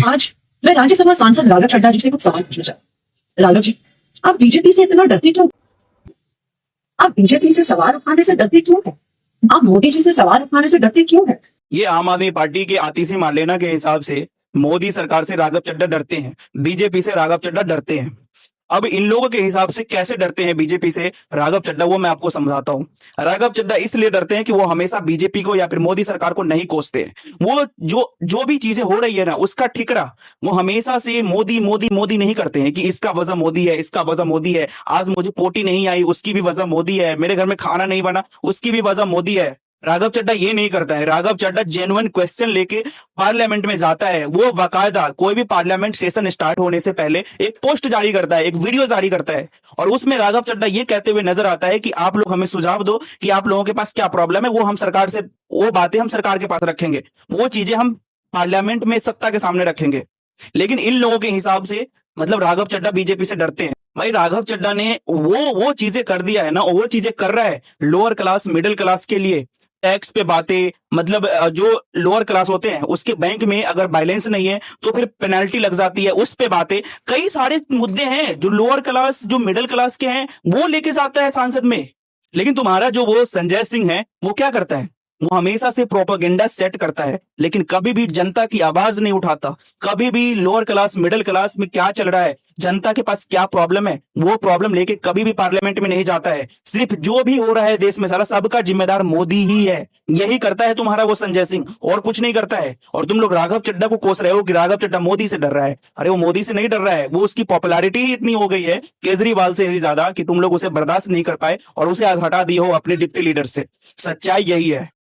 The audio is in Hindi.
आज मैं राज्यसभा सांसद राघव चड्ढा जी से कुछ सवाल पूछना चाहता हूँ। राघव जी, आप बीजेपी से इतना डरते क्यों? आप बीजेपी से सवाल उठाने से डरते क्यों हैं? आप मोदी जी से सवाल उठाने से डरते क्यों हैं? ये आम आदमी पार्टी के आतिशी मार्लेना के हिसाब से मोदी सरकार से राघव चड्ढा डरते हैं, बीजेपी से राघव चड्ढा डरते हैं। अब इन लोगों के हिसाब से कैसे डरते हैं बीजेपी से राघव चड्ढा, वो मैं आपको समझाता हूं। राघव चड्ढा इसलिए डरते हैं कि वो हमेशा बीजेपी को या फिर मोदी सरकार को नहीं कोसते हैं। वो जो भी चीजें हो रही है ना, उसका ठिकरा वो हमेशा से मोदी मोदी मोदी नहीं करते हैं कि इसका वजह मोदी है, इसका वजह मोदी है, आज मुझे पोटी नहीं आई उसकी भी वजह मोदी है, मेरे घर में खाना नहीं बना उसकी भी वजह मोदी है। राघव चड्ढा ये नहीं करता है। राघव चड्ढा जेन्युइन क्वेश्चन लेके पार्लियामेंट में जाता है। वो बाकायदा कोई भी पार्लियामेंट सेशन स्टार्ट होने से पहले एक पोस्ट जारी करता है, एक वीडियो जारी करता है, और उसमें राघव चड्ढा ये कहते हुए नजर आता है कि आप लोग हमें सुझाव दो कि आप लोगों के पास क्या प्रॉब्लम है, वो बातें हम सरकार के पास रखेंगे, वो चीजें हम पार्लियामेंट में सत्ता के सामने रखेंगे। लेकिन इन लोगों के हिसाब से मतलब राघव चड्ढा बीजेपी से डरते हैं। भाई राघव चड्ढा ने वो चीजें कर दिया है ना, वो चीजें कर रहा है लोअर क्लास मिडिल क्लास के लिए। टैक्स पे बातें, मतलब जो लोअर क्लास होते हैं उसके बैंक में अगर बैलेंस नहीं है तो फिर पेनल्टी लग जाती है, उस पे बातें, कई सारे मुद्दे हैं जो लोअर क्लास जो मिडिल क्लास के हैं वो लेके जाता है सांसद में। लेकिन तुम्हारा जो वो संजय सिंह है वो क्या करता है, वो हमेशा से प्रोपेगेंडा सेट करता है, लेकिन कभी भी जनता की आवाज नहीं उठाता। कभी भी लोअर क्लास मिडिल क्लास में क्या चल रहा है, जनता के पास क्या प्रॉब्लम है, वो प्रॉब्लम लेके कभी भी पार्लियामेंट में नहीं जाता है। सिर्फ जो भी हो रहा है देश में सारा सबका जिम्मेदार मोदी ही है। यही करता है तुम्हारा वो संजय सिंह, और कुछ नहीं करता है। और तुम लोग राघव चड्ढा को कोस रहे हो कि राघव चड्ढा मोदी से डर रहा है। अरे वो मोदी से नहीं डर रहा है, वो उसकी पॉपुलैरिटी ही इतनी हो गई है केजरीवाल से भी ज्यादा कि तुम लोग उसे बर्दाश्त नहीं कर पाए और उसे आज हटा दिए हो अपने डिप्टी लीडर से। सच्चाई यही है।